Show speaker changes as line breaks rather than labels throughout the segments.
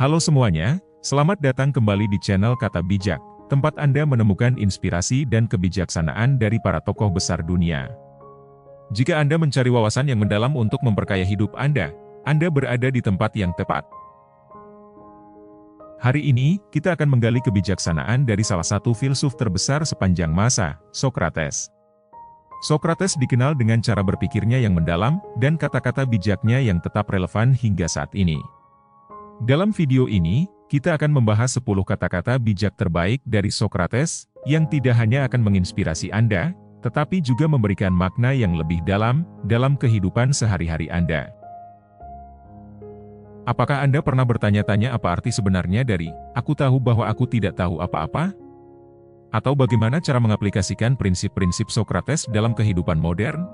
Halo semuanya, selamat datang kembali di channel Kata Bijak, tempat Anda menemukan inspirasi dan kebijaksanaan dari para tokoh besar dunia. Jika Anda mencari wawasan yang mendalam untuk memperkaya hidup Anda berada di tempat yang tepat. Hari ini, kita akan menggali kebijaksanaan dari salah satu filsuf terbesar sepanjang masa, Socrates. Socrates dikenal dengan cara berpikirnya yang mendalam, dan kata-kata bijaknya yang tetap relevan hingga saat ini. Dalam video ini, kita akan membahas 10 kata-kata bijak terbaik dari Socrates, yang tidak hanya akan menginspirasi Anda, tetapi juga memberikan makna yang lebih dalam kehidupan sehari-hari Anda. Apakah Anda pernah bertanya-tanya apa arti sebenarnya dari, "Aku tahu bahwa aku tidak tahu apa-apa"? Atau bagaimana cara mengaplikasikan prinsip-prinsip Socrates dalam kehidupan modern?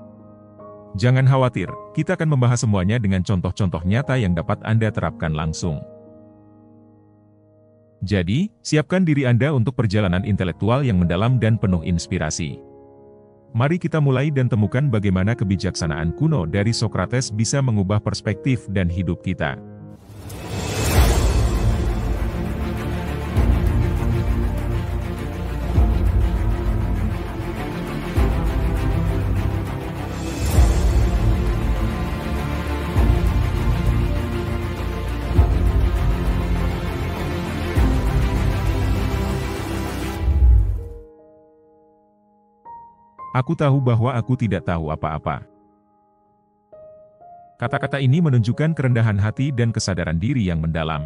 Jangan khawatir, kita akan membahas semuanya dengan contoh-contoh nyata yang dapat Anda terapkan langsung. Jadi, siapkan diri Anda untuk perjalanan intelektual yang mendalam dan penuh inspirasi. Mari kita mulai dan temukan bagaimana kebijaksanaan kuno dari Socrates bisa mengubah perspektif dan hidup kita. Aku tahu bahwa aku tidak tahu apa-apa. Kata-kata ini menunjukkan kerendahan hati dan kesadaran diri yang mendalam.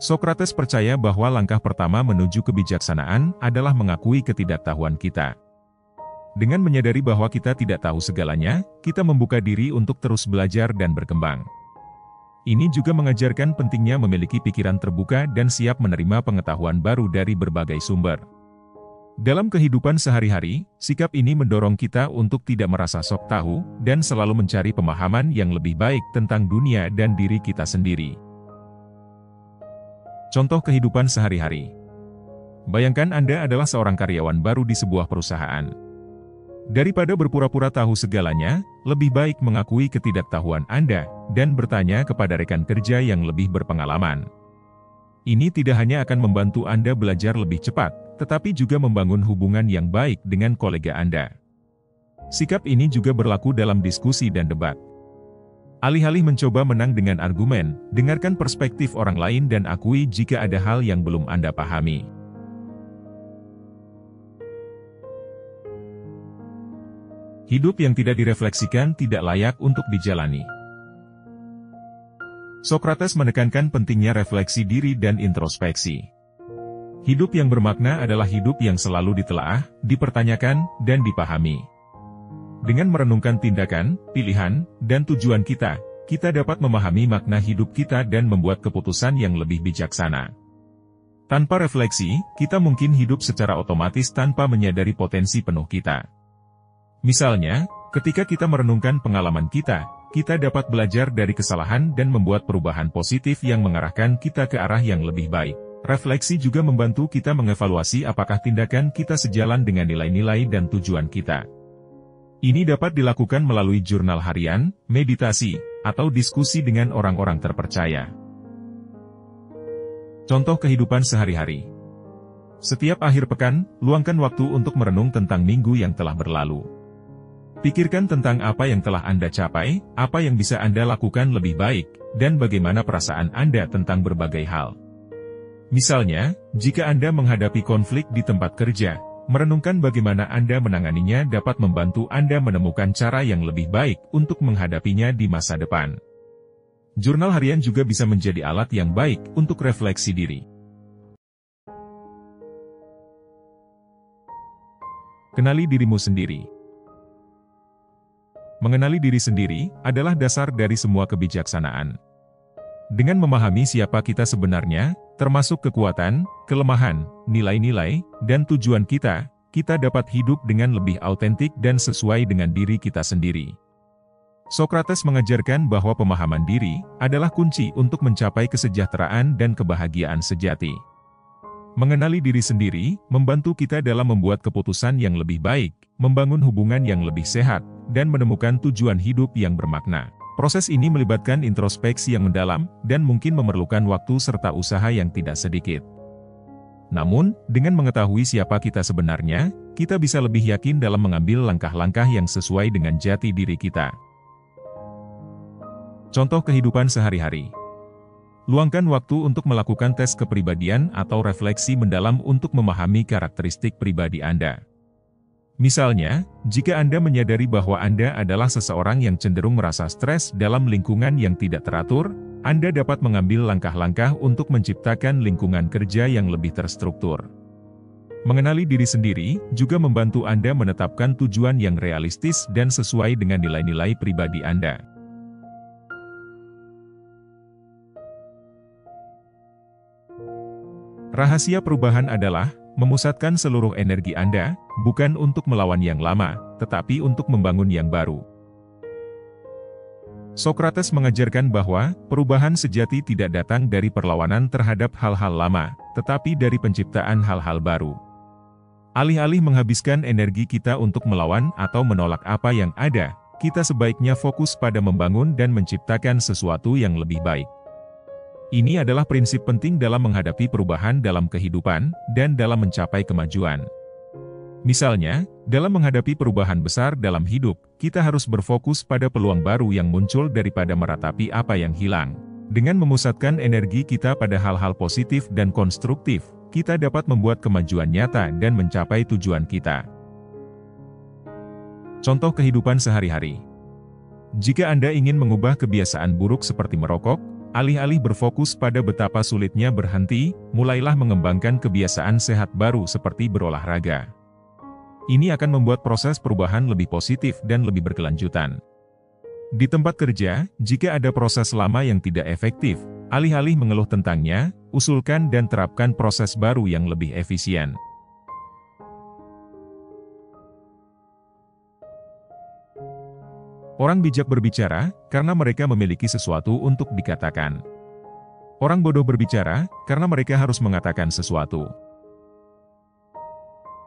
Socrates percaya bahwa langkah pertama menuju kebijaksanaan adalah mengakui ketidaktahuan kita. Dengan menyadari bahwa kita tidak tahu segalanya, kita membuka diri untuk terus belajar dan berkembang. Ini juga mengajarkan pentingnya memiliki pikiran terbuka dan siap menerima pengetahuan baru dari berbagai sumber. Dalam kehidupan sehari-hari, sikap ini mendorong kita untuk tidak merasa sok tahu, dan selalu mencari pemahaman yang lebih baik tentang dunia dan diri kita sendiri. Contoh kehidupan sehari-hari. Bayangkan Anda adalah seorang karyawan baru di sebuah perusahaan. Daripada berpura-pura tahu segalanya, lebih baik mengakui ketidaktahuan Anda, dan bertanya kepada rekan kerja yang lebih berpengalaman. Ini tidak hanya akan membantu Anda belajar lebih cepat, tetapi juga membangun hubungan yang baik dengan kolega Anda. Sikap ini juga berlaku dalam diskusi dan debat. Alih-alih mencoba menang dengan argumen, dengarkan perspektif orang lain dan akui jika ada hal yang belum Anda pahami. Hidup yang tidak direfleksikan tidak layak untuk dijalani. Socrates menekankan pentingnya refleksi diri dan introspeksi. Hidup yang bermakna adalah hidup yang selalu ditelaah, dipertanyakan, dan dipahami. Dengan merenungkan tindakan, pilihan, dan tujuan kita dapat memahami makna hidup kita dan membuat keputusan yang lebih bijaksana. Tanpa refleksi, kita mungkin hidup secara otomatis tanpa menyadari potensi penuh kita. Misalnya, ketika kita merenungkan pengalaman kita dapat belajar dari kesalahan dan membuat perubahan positif yang mengarahkan kita ke arah yang lebih baik. Refleksi juga membantu kita mengevaluasi apakah tindakan kita sejalan dengan nilai-nilai dan tujuan kita. Ini dapat dilakukan melalui jurnal harian, meditasi, atau diskusi dengan orang-orang terpercaya. Contoh kehidupan sehari-hari. Setiap akhir pekan, luangkan waktu untuk merenung tentang minggu yang telah berlalu. Pikirkan tentang apa yang telah Anda capai, apa yang bisa Anda lakukan lebih baik, dan bagaimana perasaan Anda tentang berbagai hal. Misalnya, jika Anda menghadapi konflik di tempat kerja, merenungkan bagaimana Anda menanganinya dapat membantu Anda menemukan cara yang lebih baik untuk menghadapinya di masa depan. Jurnal harian juga bisa menjadi alat yang baik untuk refleksi diri. Kenali dirimu sendiri. Mengenali diri sendiri adalah dasar dari semua kebijaksanaan. Dengan memahami siapa kita sebenarnya, termasuk kekuatan, kelemahan, nilai-nilai, dan tujuan kita dapat hidup dengan lebih autentik dan sesuai dengan diri kita sendiri. Socrates mengajarkan bahwa pemahaman diri adalah kunci untuk mencapai kesejahteraan dan kebahagiaan sejati. Mengenali diri sendiri membantu kita dalam membuat keputusan yang lebih baik, membangun hubungan yang lebih sehat, dan menemukan tujuan hidup yang bermakna. Proses ini melibatkan introspeksi yang mendalam, dan mungkin memerlukan waktu serta usaha yang tidak sedikit. Namun, dengan mengetahui siapa kita sebenarnya, kita bisa lebih yakin dalam mengambil langkah-langkah yang sesuai dengan jati diri kita. Contoh kehidupan sehari-hari. Luangkan waktu untuk melakukan tes kepribadian atau refleksi mendalam untuk memahami karakteristik pribadi Anda. Misalnya, jika Anda menyadari bahwa Anda adalah seseorang yang cenderung merasa stres dalam lingkungan yang tidak teratur, Anda dapat mengambil langkah-langkah untuk menciptakan lingkungan kerja yang lebih terstruktur. Mengenali diri sendiri juga membantu Anda menetapkan tujuan yang realistis dan sesuai dengan nilai-nilai pribadi Anda. Rahasia perubahan adalah memusatkan seluruh energi Anda, bukan untuk melawan yang lama, tetapi untuk membangun yang baru. Sokrates mengajarkan bahwa perubahan sejati tidak datang dari perlawanan terhadap hal-hal lama, tetapi dari penciptaan hal-hal baru. Alih-alih menghabiskan energi kita untuk melawan atau menolak apa yang ada, kita sebaiknya fokus pada membangun dan menciptakan sesuatu yang lebih baik. Ini adalah prinsip penting dalam menghadapi perubahan dalam kehidupan, dan dalam mencapai kemajuan. Misalnya, dalam menghadapi perubahan besar dalam hidup, kita harus berfokus pada peluang baru yang muncul daripada meratapi apa yang hilang. Dengan memusatkan energi kita pada hal-hal positif dan konstruktif, kita dapat membuat kemajuan nyata dan mencapai tujuan kita. Contoh kehidupan sehari-hari. Jika Anda ingin mengubah kebiasaan buruk seperti merokok, alih-alih berfokus pada betapa sulitnya berhenti, mulailah mengembangkan kebiasaan sehat baru seperti berolahraga. Ini akan membuat proses perubahan lebih positif dan lebih berkelanjutan. Di tempat kerja, jika ada proses lama yang tidak efektif, alih-alih mengeluh tentangnya, usulkan dan terapkan proses baru yang lebih efisien. Orang bijak berbicara, karena mereka memiliki sesuatu untuk dikatakan. Orang bodoh berbicara, karena mereka harus mengatakan sesuatu.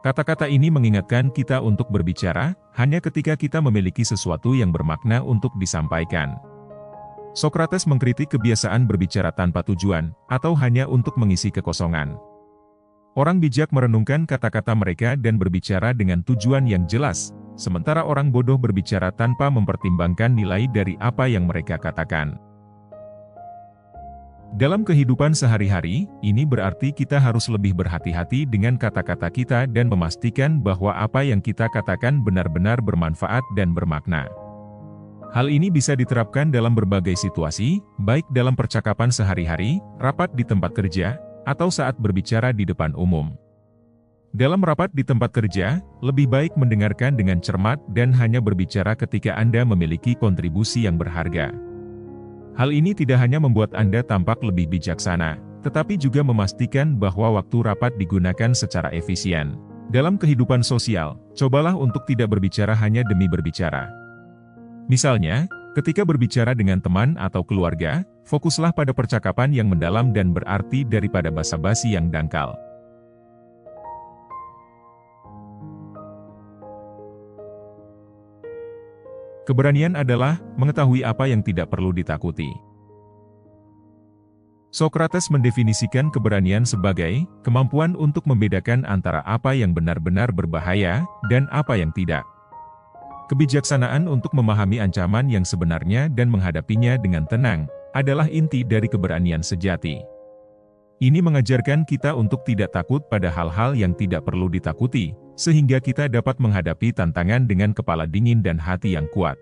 Kata-kata ini mengingatkan kita untuk berbicara, hanya ketika kita memiliki sesuatu yang bermakna untuk disampaikan. Sokrates mengkritik kebiasaan berbicara tanpa tujuan, atau hanya untuk mengisi kekosongan. Orang bijak merenungkan kata-kata mereka dan berbicara dengan tujuan yang jelas, sementara orang bodoh berbicara tanpa mempertimbangkan nilai dari apa yang mereka katakan. Dalam kehidupan sehari-hari, ini berarti kita harus lebih berhati-hati dengan kata-kata kita dan memastikan bahwa apa yang kita katakan benar-benar bermanfaat dan bermakna. Hal ini bisa diterapkan dalam berbagai situasi, baik dalam percakapan sehari-hari, rapat di tempat kerja, atau saat berbicara di depan umum. Dalam rapat di tempat kerja, lebih baik mendengarkan dengan cermat dan hanya berbicara ketika Anda memiliki kontribusi yang berharga. Hal ini tidak hanya membuat Anda tampak lebih bijaksana, tetapi juga memastikan bahwa waktu rapat digunakan secara efisien. Dalam kehidupan sosial, cobalah untuk tidak berbicara hanya demi berbicara. Misalnya, ketika berbicara dengan teman atau keluarga, fokuslah pada percakapan yang mendalam dan berarti daripada basa-basi yang dangkal. Keberanian adalah mengetahui apa yang tidak perlu ditakuti. Sokrates mendefinisikan keberanian sebagai kemampuan untuk membedakan antara apa yang benar-benar berbahaya dan apa yang tidak. Kebijaksanaan untuk memahami ancaman yang sebenarnya dan menghadapinya dengan tenang adalah inti dari keberanian sejati. Ini mengajarkan kita untuk tidak takut pada hal-hal yang tidak perlu ditakuti, sehingga kita dapat menghadapi tantangan dengan kepala dingin dan hati yang kuat.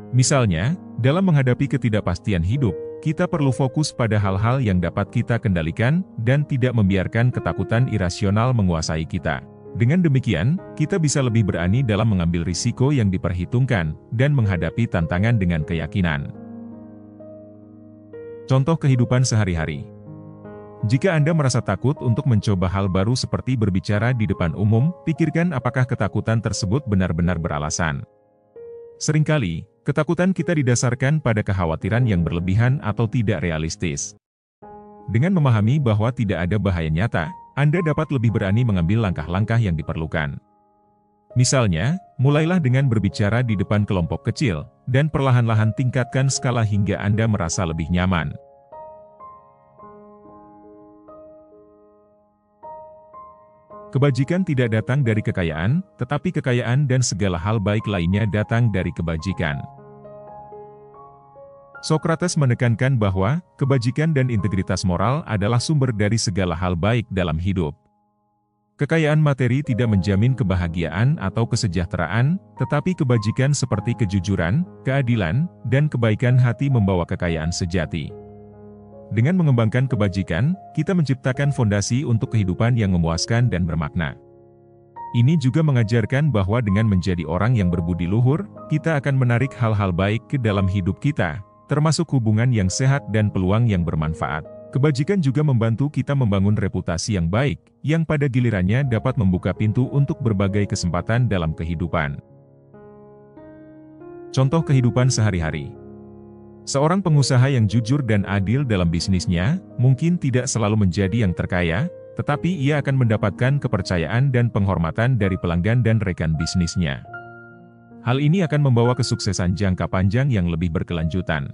Misalnya, dalam menghadapi ketidakpastian hidup, kita perlu fokus pada hal-hal yang dapat kita kendalikan, dan tidak membiarkan ketakutan irasional menguasai kita. Dengan demikian, kita bisa lebih berani dalam mengambil risiko yang diperhitungkan, dan menghadapi tantangan dengan keyakinan. Contoh kehidupan sehari-hari. Jika Anda merasa takut untuk mencoba hal baru seperti berbicara di depan umum, pikirkan apakah ketakutan tersebut benar-benar beralasan. Seringkali, ketakutan kita didasarkan pada kekhawatiran yang berlebihan atau tidak realistis. Dengan memahami bahwa tidak ada bahaya nyata, Anda dapat lebih berani mengambil langkah-langkah yang diperlukan. Misalnya, mulailah dengan berbicara di depan kelompok kecil, dan perlahan-lahan tingkatkan skala hingga Anda merasa lebih nyaman. Kebajikan tidak datang dari kekayaan, tetapi kekayaan dan segala hal baik lainnya datang dari kebajikan. Sokrates menekankan bahwa kebajikan dan integritas moral adalah sumber dari segala hal baik dalam hidup. Kekayaan materi tidak menjamin kebahagiaan atau kesejahteraan, tetapi kebajikan seperti kejujuran, keadilan, dan kebaikan hati membawa kekayaan sejati. Dengan mengembangkan kebajikan, kita menciptakan fondasi untuk kehidupan yang memuaskan dan bermakna. Ini juga mengajarkan bahwa dengan menjadi orang yang berbudi luhur, kita akan menarik hal-hal baik ke dalam hidup kita, termasuk hubungan yang sehat dan peluang yang bermanfaat. Kebajikan juga membantu kita membangun reputasi yang baik, yang pada gilirannya dapat membuka pintu untuk berbagai kesempatan dalam kehidupan. Contoh kehidupan sehari-hari. Seorang pengusaha yang jujur dan adil dalam bisnisnya, mungkin tidak selalu menjadi yang terkaya, tetapi ia akan mendapatkan kepercayaan dan penghormatan dari pelanggan dan rekan bisnisnya. Hal ini akan membawa kesuksesan jangka panjang yang lebih berkelanjutan.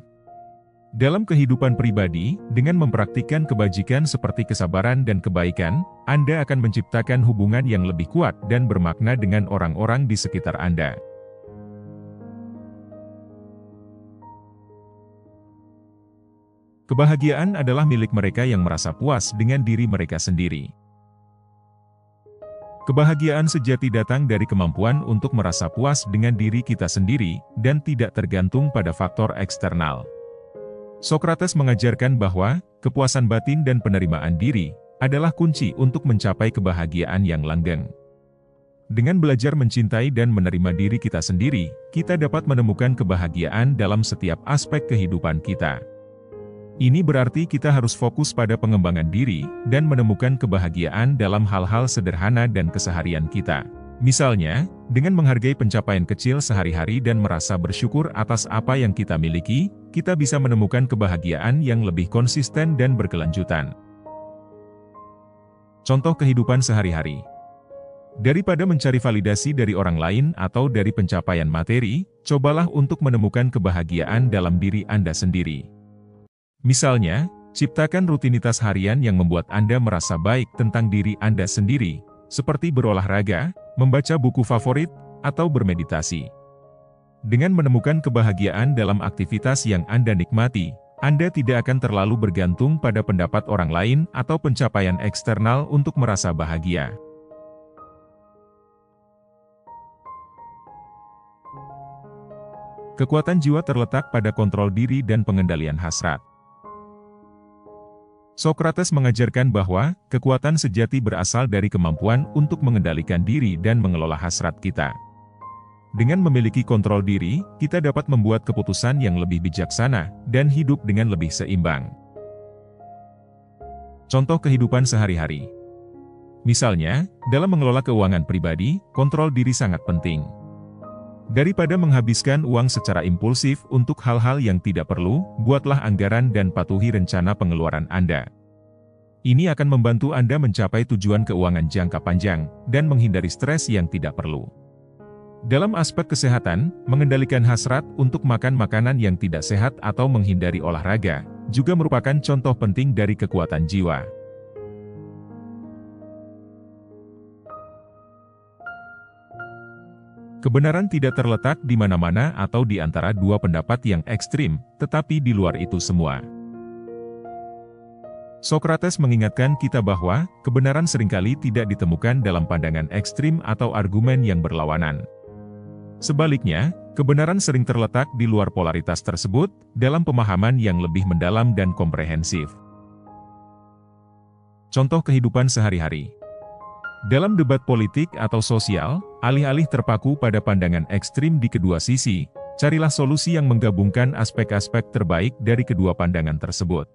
Dalam kehidupan pribadi, dengan mempraktikkan kebajikan seperti kesabaran dan kebaikan, Anda akan menciptakan hubungan yang lebih kuat dan bermakna dengan orang-orang di sekitar Anda. Kebahagiaan adalah milik mereka yang merasa puas dengan diri mereka sendiri. Kebahagiaan sejati datang dari kemampuan untuk merasa puas dengan diri kita sendiri, dan tidak tergantung pada faktor eksternal. Sokrates mengajarkan bahwa kepuasan batin dan penerimaan diri adalah kunci untuk mencapai kebahagiaan yang langgeng. Dengan belajar mencintai dan menerima diri kita sendiri, kita dapat menemukan kebahagiaan dalam setiap aspek kehidupan kita. Ini berarti kita harus fokus pada pengembangan diri dan menemukan kebahagiaan dalam hal-hal sederhana dan keseharian kita. Misalnya, dengan menghargai pencapaian kecil sehari-hari dan merasa bersyukur atas apa yang kita miliki, kita bisa menemukan kebahagiaan yang lebih konsisten dan berkelanjutan. Contoh kehidupan sehari-hari. Daripada mencari validasi dari orang lain atau dari pencapaian materi, cobalah untuk menemukan kebahagiaan dalam diri Anda sendiri. Misalnya, ciptakan rutinitas harian yang membuat Anda merasa baik tentang diri Anda sendiri, seperti berolahraga, membaca buku favorit, atau bermeditasi. Dengan menemukan kebahagiaan dalam aktivitas yang Anda nikmati, Anda tidak akan terlalu bergantung pada pendapat orang lain atau pencapaian eksternal untuk merasa bahagia. Kekuatan jiwa terletak pada kontrol diri dan pengendalian hasrat. Sokrates mengajarkan bahwa kekuatan sejati berasal dari kemampuan untuk mengendalikan diri dan mengelola hasrat kita. Dengan memiliki kontrol diri, kita dapat membuat keputusan yang lebih bijaksana dan hidup dengan lebih seimbang. Contoh kehidupan sehari-hari. Misalnya, dalam mengelola keuangan pribadi, kontrol diri sangat penting. Daripada menghabiskan uang secara impulsif untuk hal-hal yang tidak perlu, buatlah anggaran dan patuhi rencana pengeluaran Anda. Ini akan membantu Anda mencapai tujuan keuangan jangka panjang, dan menghindari stres yang tidak perlu. Dalam aspek kesehatan, mengendalikan hasrat untuk makan makanan yang tidak sehat atau menghindari olahraga, juga merupakan contoh penting dari kekuatan jiwa. Kebenaran tidak terletak di mana-mana atau di antara dua pendapat yang ekstrim, tetapi di luar itu semua. Sokrates mengingatkan kita bahwa kebenaran seringkali tidak ditemukan dalam pandangan ekstrim atau argumen yang berlawanan. Sebaliknya, kebenaran sering terletak di luar polaritas tersebut, dalam pemahaman yang lebih mendalam dan komprehensif. Contoh kehidupan sehari-hari. Dalam debat politik atau sosial, alih-alih terpaku pada pandangan ekstrim di kedua sisi, carilah solusi yang menggabungkan aspek-aspek terbaik dari kedua pandangan tersebut.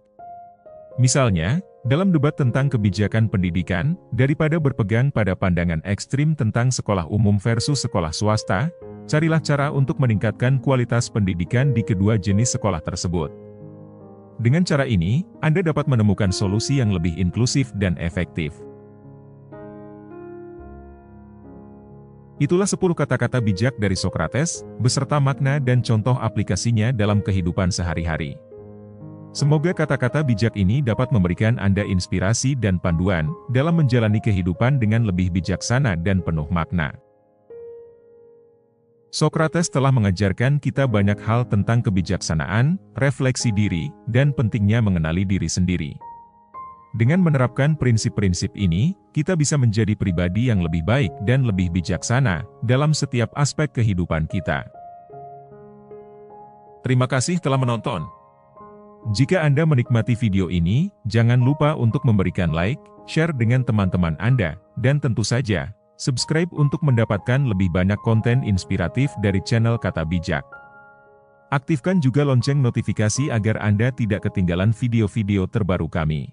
Misalnya, dalam debat tentang kebijakan pendidikan, daripada berpegang pada pandangan ekstrim tentang sekolah umum versus sekolah swasta, carilah cara untuk meningkatkan kualitas pendidikan di kedua jenis sekolah tersebut. Dengan cara ini, Anda dapat menemukan solusi yang lebih inklusif dan efektif. Itulah 10 kata-kata bijak dari Sokrates, beserta makna dan contoh aplikasinya dalam kehidupan sehari-hari. Semoga kata-kata bijak ini dapat memberikan Anda inspirasi dan panduan dalam menjalani kehidupan dengan lebih bijaksana dan penuh makna. Sokrates telah mengajarkan kita banyak hal tentang kebijaksanaan, refleksi diri, dan pentingnya mengenali diri sendiri. Dengan menerapkan prinsip-prinsip ini, kita bisa menjadi pribadi yang lebih baik dan lebih bijaksana dalam setiap aspek kehidupan kita. Terima kasih telah menonton. Jika Anda menikmati video ini, jangan lupa untuk memberikan like, share dengan teman-teman Anda, dan tentu saja, subscribe untuk mendapatkan lebih banyak konten inspiratif dari channel Kata Bijak. Aktifkan juga lonceng notifikasi agar Anda tidak ketinggalan video-video terbaru kami.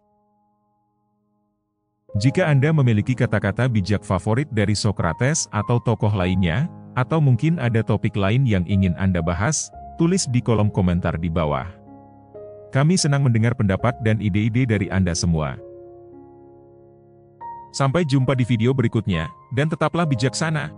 Jika Anda memiliki kata-kata bijak favorit dari Sokrates atau tokoh lainnya, atau mungkin ada topik lain yang ingin Anda bahas, tulis di kolom komentar di bawah. Kami senang mendengar pendapat dan ide-ide dari Anda semua. Sampai jumpa di video berikutnya, dan tetaplah bijaksana.